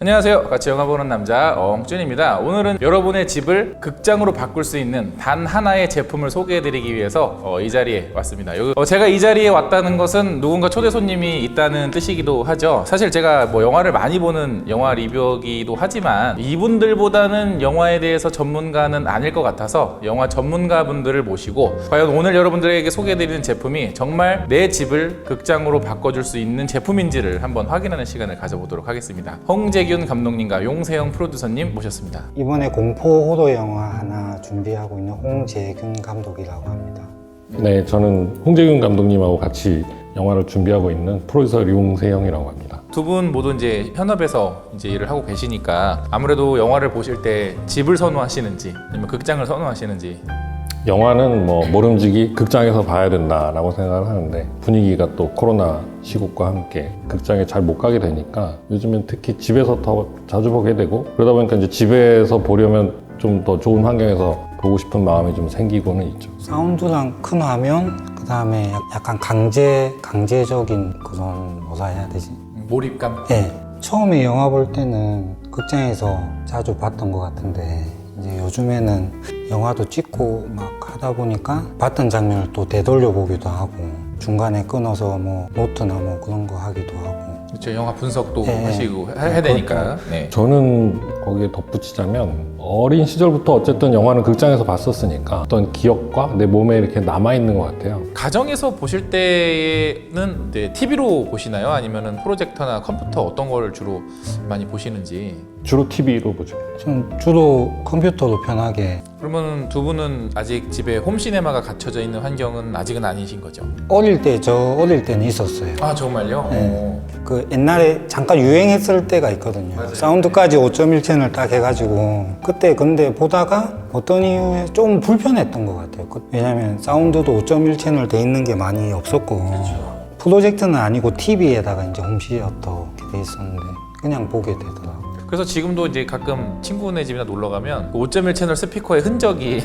안녕하세요. 같이 영화 보는 남자 엉준입니다. 오늘은 여러분의 집을 극장으로 바꿀 수 있는 단 하나의 제품을 소개해드리기 위해서 이 자리에 왔습니다. 제가 이 자리에 왔다는 것은 누군가 초대 손님이 있다는 뜻이기도 하죠. 사실 제가 뭐 영화를 많이 보는 영화 리뷰어기도 하지만 이분들보다는 영화에 대해서 전문가는 아닐 것 같아서 영화 전문가분들을 모시고 과연 오늘 여러분들에게 소개해드리는 제품이 정말 내 집을 극장으로 바꿔줄 수 있는 제품인지를 한번 확인하는 시간을 가져보도록 하겠습니다. 홍재균 감독님과 용세영 프로듀서님 모셨습니다. 이번에 공포 호러 영화 하나 준비하고 있는 홍재균 감독이라고 합니다. 네, 저는 홍재균 감독님하고 같이 영화를 준비하고 있는 프로듀서 용세영이라고 합니다. 두 분 모두 이제 현업에서 이제 일을 하고 계시니까 아무래도 영화를 보실 때 집을 선호하시는지 아니면 극장을 선호하시는지. 영화는 뭐 모름지기 극장에서 봐야 된다라고 생각을 하는데 분위기가 또 코로나 시국과 함께 극장에 잘 못 가게 되니까 요즘엔 특히 집에서 더 자주 보게 되고 그러다 보니까 이제 집에서 보려면 좀 더 좋은 환경에서 보고 싶은 마음이 좀 생기고는 있죠. 사운드랑 큰 화면, 그 다음에 약간 강제적인 그런 뭐라 해야 되지? 몰입감? 네. 처음에 영화 볼 때는 극장에서 자주 봤던 것 같은데 이제 요즘에는 영화도 찍고 막 하다 보니까 봤던 장면을 또 되돌려 보기도 하고 중간에 끊어서 뭐 노트나 뭐 그런 거 하기도 하고. 그렇죠. 영화 분석도 네. 하시고 해야 되니까. 네. 저는 거기에 덧붙이자면 어린 시절부터 어쨌든 영화는 극장에서 봤었으니까 어떤 기억과 내 몸에 이렇게 남아있는 것 같아요. 가정에서 보실 때는 이제 TV로 보시나요? 아니면 프로젝터나 컴퓨터 어떤 걸 주로 많이 보시는지. 주로 TV로 보죠. 좀 주로 컴퓨터로 편하게. 그러면 두 분은 아직 집에 홈시네마가 갖춰져 있는 환경은 아직은 아니신 거죠? 어릴 때는 있었어요. 아 정말요? 네. 그 옛날에 잠깐 유행했을 때가 있거든요. 맞아요. 사운드까지 5.1 채널 딱 해가지고 그때 근데 보다가 어떤 이유에 좀 불편했던 것 같아요. 왜냐면 사운드도 5.1 채널 돼 있는 게 많이 없었고 프로젝트는 아니고 TV에다가 이제 홈시어터 이렇게 돼 있었는데 그냥 보게 되더라고요. 그래서 지금도 이제 가끔 친구네 집이나 놀러 가면 5.1 채널 스피커의 흔적이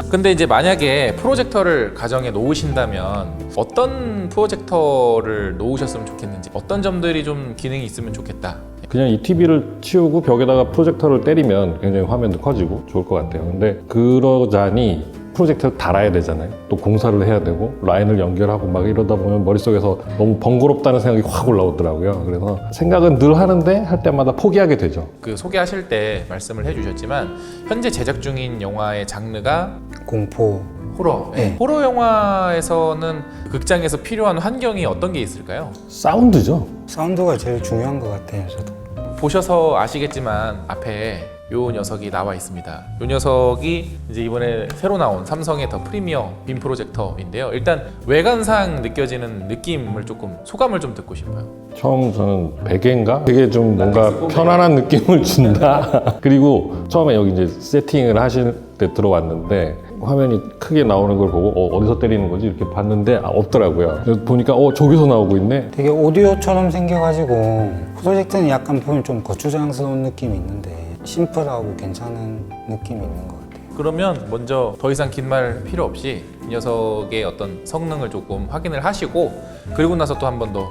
근데 이제 만약에 프로젝터를 가정에 놓으신다면 어떤 프로젝터를 놓으셨으면 좋겠는지 어떤 점들이 좀 기능이 있으면 좋겠다. 그냥 이 TV를 치우고 벽에다가 프로젝터를 때리면 굉장히 화면도 커지고 좋을 것 같아요. 근데 그러자니 프로젝터를 달아야 되잖아요. 또 공사를 해야 되고 라인을 연결하고 막 이러다 보면 머릿속에서 너무 번거롭다는 생각이 확 올라오더라고요. 그래서 생각은 늘 하는데 할 때마다 포기하게 되죠. 그 소개하실 때 말씀을 해주셨지만 현재 제작 중인 영화의 장르가 공포. 호러. 네. 호러 영화에서는 극장에서 필요한 환경이 어떤 게 있을까요? 사운드죠. 사운드가 제일 중요한 것 같아요, 저도. 보셔서 아시겠지만 앞에 요 녀석이 나와 있습니다. 요 녀석이 이제 이번에 새로 나온 삼성의 더 프리미어 빔 프로젝터인데요. 일단 외관상 느껴지는 느낌을 조금 소감을 좀 듣고 싶어요. 처음 저는 베개인가? 되게 좀 뭔가 편안한 느낌을 준다. 그리고 처음에 여기 이제 세팅을 하실 때 들어왔는데 화면이 크게 나오는 걸 보고 어디서 때리는 거지? 이렇게 봤는데 없더라고요. 그래서 보니까 저기서 나오고 있네. 되게 오디오처럼 생겨가지고 프로젝트는 약간 보면 좀 거추장스러운 느낌이 있는데 심플하고 괜찮은 느낌이 있는 것 같아요. 그러면 먼저 더 이상 긴 말 필요 없이 이 녀석의 어떤 성능을 조금 확인을 하시고 그리고 나서 또 한 번 더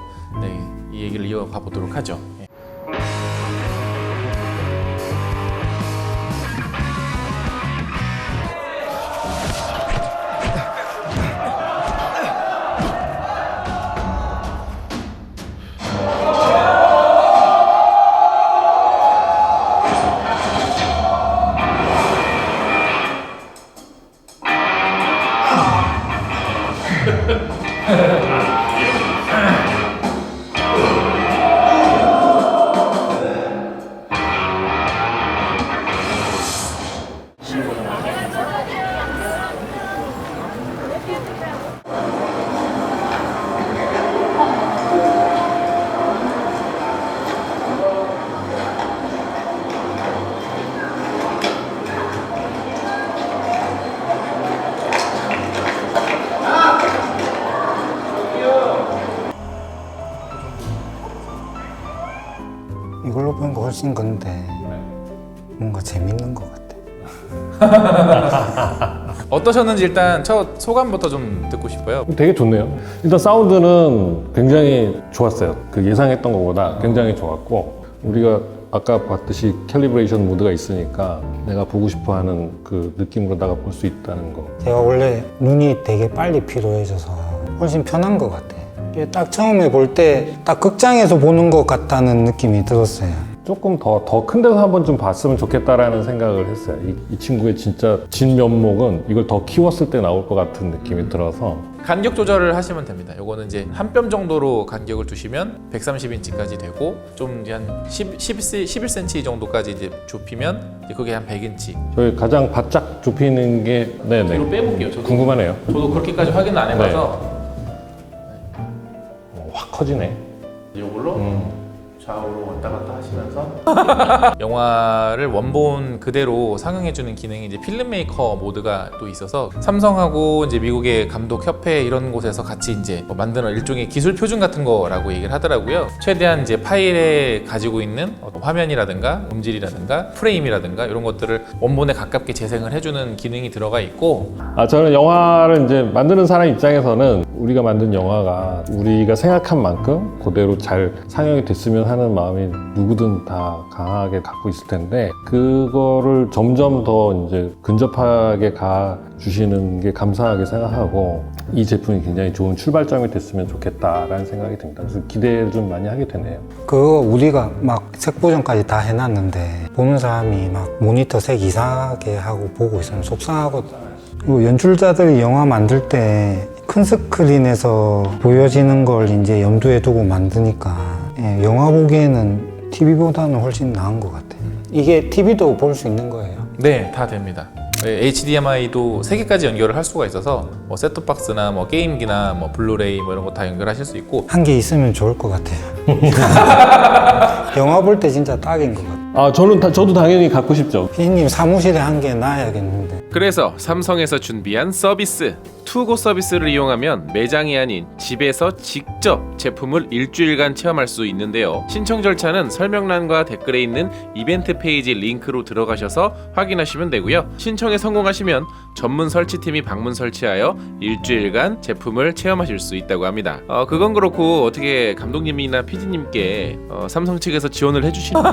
이 얘기를 이어가 보도록 하죠. 이걸로 보는 거 훨씬 근데 뭔가 재밌는 것 같아. 어떠셨는지 일단 첫 소감부터 좀 듣고 싶어요. 되게 좋네요. 일단 사운드는 굉장히 좋았어요. 그 예상했던 것보다 굉장히 좋았고 우리가 아까 봤듯이 캘리브레이션 모드가 있으니까 내가 보고 싶어하는 그 느낌으로다가 볼 수 있다는 거. 제가 원래 눈이 되게 빨리 피로해져서 훨씬 편한 것 같아요. 이게 딱 처음에 볼 때 딱 극장에서 보는 것 같다는 느낌이 들었어요. 조금 더 큰 데서 한번 좀 봤으면 좋겠다라는 생각을 했어요. 이 친구의 진짜 진면목은 이걸 더 키웠을 때 나올 것 같은 느낌이 들어서. 간격 조절을 하시면 됩니다. 요거는 이제 한 뼘 정도로 간격을 두시면 130인치까지 되고 좀 이제 한 11cm 정도까지 이제 좁히면 이제 그게 한 100인치. 저희 가장 바짝 좁히는 게 네네. 뒤로 빼볼게요. 궁금하네요. 저도 그렇게까지 확인 안 해봐서 확 커지네. 이걸로 좌우로 왔다 갔다 하시면서 영화를 원본 그대로 상영해주는 기능이 이제 필름메이커 모드가 또 있어서 삼성하고 이제 미국의 감독 협회 이런 곳에서 같이 이제 만드는 일종의 기술 표준 같은 거라고 얘기를 하더라고요. 최대한 이제 파일에 가지고 있는 어떤 화면이라든가 음질이라든가 프레임이라든가 이런 것들을 원본에 가깝게 재생을 해주는 기능이 들어가 있고. 저는 영화를 이제 만드는 사람 입장에서는 우리가 만든 영화가 우리가 생각한 만큼 그대로 잘 상영이 됐으면 하는 마음이 누구든 다 강하게 갖고 있을 텐데 그거를 점점 더 이제 근접하게 가 주시는 게 감사하게 생각하고 이 제품이 굉장히 좋은 출발점이 됐으면 좋겠다라는 생각이 듭니다. 그래서 기대를 좀 많이 하게 되네요. 그거 우리가 막 색 보정까지 다 해놨는데 보는 사람이 막 모니터 색 이상하게 하고 보고 있으면 속상하거든. 그리고 연출자들이 영화 만들 때 큰 스크린에서 보여지는 걸 이제 염두에 두고 만드니까 영화 보기에는 TV보다는 훨씬 나은 것 같아요. 이게 TV도 볼 수 있는 거예요? 네, 다 됩니다. HDMI도 3개까지 연결을 할 수가 있어서 뭐 셋톱박스나 뭐 게임기나 뭐 블루레이 뭐 이런 거 다 연결하실 수 있고. 한 개 있으면 좋을 것 같아요. 영화 볼 때 진짜 딱인 것 같아요. 저도 당연히 갖고 싶죠. 피디님 사무실에 한 개 놔야겠는데. 그래서 삼성에서 준비한 서비스 투고 서비스를 이용하면 매장이 아닌 집에서 직접 제품을 일주일간 체험할 수 있는데요. 신청 절차는 설명란과 댓글에 있는 이벤트 페이지 링크로 들어가셔서 확인하시면 되고요. 신청에 성공하시면 전문 설치팀이 방문 설치하여 일주일간 제품을 체험하실 수 있다고 합니다. 그건 그렇고 어떻게 감독님이나 PD님께 삼성 측에서 지원을 해주시는지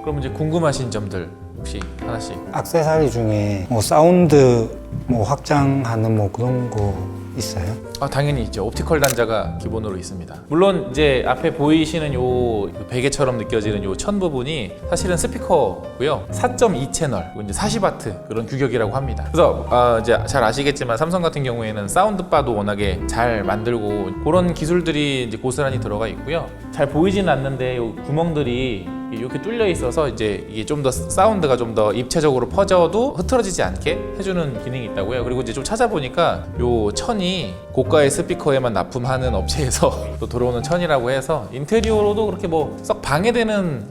그럼 이제 궁금하신 점들 혹시 하나씩. 액세서리 중에 뭐 사운드 뭐 확장하는 뭐 그런 거 있어요? 당연히 있죠. 옵티컬 단자가 기본으로 있습니다. 물론 이제 앞에 보이시는 요 베개처럼 느껴지는 요 천 부분이 사실은 스피커고요. 4.2 채널, 이제 40W 그런 규격이라고 합니다. 그래서 이제 잘 아시겠지만 삼성 같은 경우에는 사운드 바도 워낙에 잘 만들고 그런 기술들이 이제 고스란히 들어가 있고요. 잘 보이지는 않는데 요 구멍들이 이렇게 뚫려 있어서 이제 이게 좀 더 사운드가 좀 더 입체적으로 퍼져도 흐트러지지 않게 해주는 기능이 있다고요. 그리고 이제 좀 찾아보니까 요 천이 고가의 스피커에만 납품하는 업체에서 또 들어오는 천이라고 해서 인테리어로도 그렇게 뭐 썩 방해되는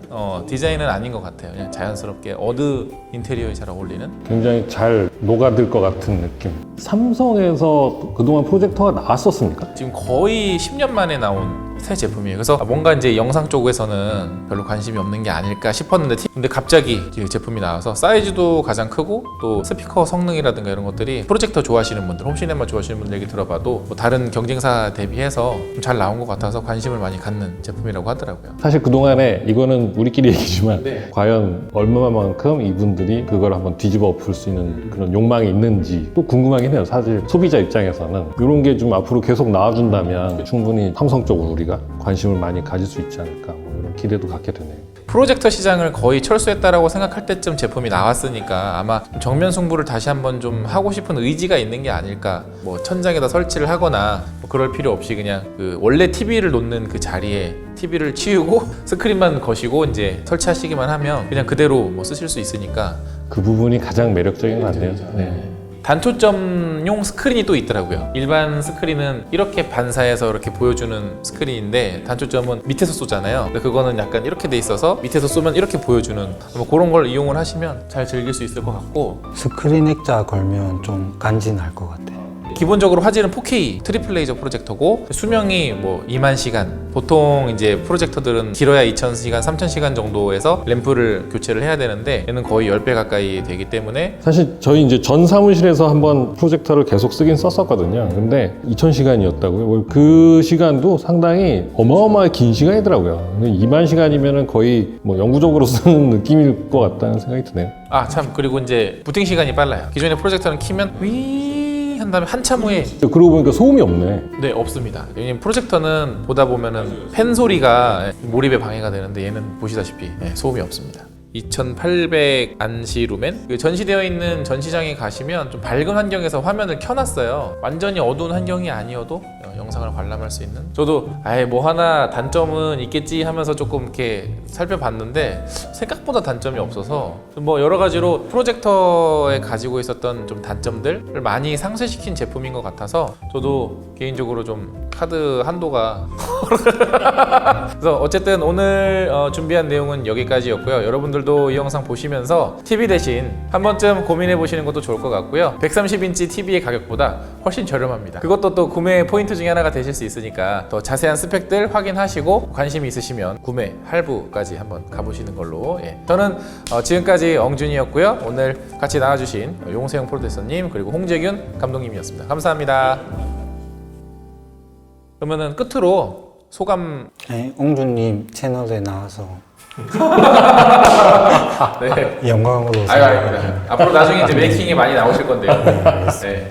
디자인은 아닌 것 같아요. 그냥 자연스럽게 어드 인테리어에 잘 어울리는. 굉장히 잘 녹아들 것 같은 느낌. 삼성에서 그동안 프로젝터가 나왔었습니까? 지금 거의 10년 만에 나온 새 제품이에요. 그래서 뭔가 이제 영상 쪽에서는 별로 관심이 없는 게 아닐까 싶었는데 근데 갑자기 이 제품이 나와서 사이즈도 가장 크고 또 스피커 성능이라든가 이런 것들이 프로젝터 좋아하시는 분들, 홈시네마 좋아하시는 분들 얘기 들어봐도 뭐 다른 경쟁사 대비해서 좀 잘 나온 것 같아서 관심을 많이 갖는 제품이라고 하더라고요. 사실 그동안에 이거는 우리끼리 얘기지만 네. 과연 얼마만큼 이분들이 그걸 한번 뒤집어 엎을 수 있는 그런 욕망이 있는지 또 궁금하긴 해요. 사실 소비자 입장에서는 이런 게 좀 앞으로 계속 나와준다면 충분히 삼성 쪽으로 우리가 관심을 많이 가질 수 있지 않을까 뭐 이런 기대도 갖게 되네요. 프로젝터 시장을 거의 철수했다라고 생각할 때쯤 제품이 나왔으니까 아마 정면 승부를 다시 한번 좀 하고 싶은 의지가 있는 게 아닐까. 뭐 천장에다 설치를 하거나 뭐 그럴 필요 없이 그냥 그 원래 TV를 놓는 그 자리에 TV를 치우고 스크린만 거시고 이제 설치하시기만 하면 그냥 그대로 뭐 쓰실 수 있으니까. 그 부분이 가장 매력적인 것 같네요. 네. 단초점용 스크린이 또 있더라고요. 일반 스크린은 이렇게 반사해서 이렇게 보여주는 스크린인데 단초점은 밑에서 쏘잖아요. 근데 그거는 약간 이렇게 돼 있어서 밑에서 쏘면 이렇게 보여주는 뭐 그런 걸 이용을 하시면 잘 즐길 수 있을 것 같고. 스크린 액자 걸면 좀 간지날 것 같아요. 기본적으로 화질은 4K 트리플 레이저 프로젝터고 수명이 뭐 2만 시간. 보통 이제 프로젝터들은 길어야 2,000시간, 3,000시간 정도에서 램프를 교체를 해야 되는데 얘는 거의 10배 가까이 되기 때문에 사실 저희 이제 전 사무실에서 한번 프로젝터를 계속 쓰긴 썼었거든요. 근데 2000시간이었다고요. 그 시간도 상당히 어마어마하게 긴 시간이더라고요. 근데 2만 시간이면은 거의 뭐 영구적으로 쓰는 느낌일 것 같다는 생각이 드네요. 아 참, 그리고 이제 부팅 시간이 빨라요. 기존의 프로젝터는 키면 위 한 다음에 한참 후에 그러고 보니까 소음이 없네. 네, 없습니다. 왜냐면 프로젝터는 보다 보면은 팬 소리가 몰입에 방해가 되는데 얘는 보시다시피 소음이 없습니다. 2800 안시 루멘? 전시되어 있는 전시장에 가시면 좀 밝은 환경에서 화면을 켜놨어요. 완전히 어두운 환경이 아니어도 영상을 관람할 수 있는. 저도 아예 뭐 하나 단점은 있겠지 하면서 조금 이렇게 살펴봤는데 생각보다 단점이 없어서 뭐 여러 가지로 프로젝터에 가지고 있었던 좀 단점들을 많이 상쇄시킨 제품인 것 같아서 저도 개인적으로 좀 카드 한도가 그래서 어쨌든 오늘 준비한 내용은 여기까지였고요. 여러분들도 이 영상 보시면서 TV 대신 한 번쯤 고민해 보시는 것도 좋을 것 같고요. 130인치 TV의 가격보다 훨씬 저렴합니다. 그것도 또 구매 포인트 중에 하나가 되실 수 있으니까 더 자세한 스펙들 확인하시고 관심이 있으시면 구매 할부까지 한번 가보시는 걸로. 저는 지금까지 엉준이었고요. 오늘 같이 나와주신 용세영 프로듀서님 그리고 홍재균 감독님이었습니다. 감사합니다. 그러면은 끝으로 소감. 네, 옹주님 채널에 나와서 네. 영광으로 아닙니다. 앞으로 나중에 이제 메이킹에 많이 나오실 건데요. 네.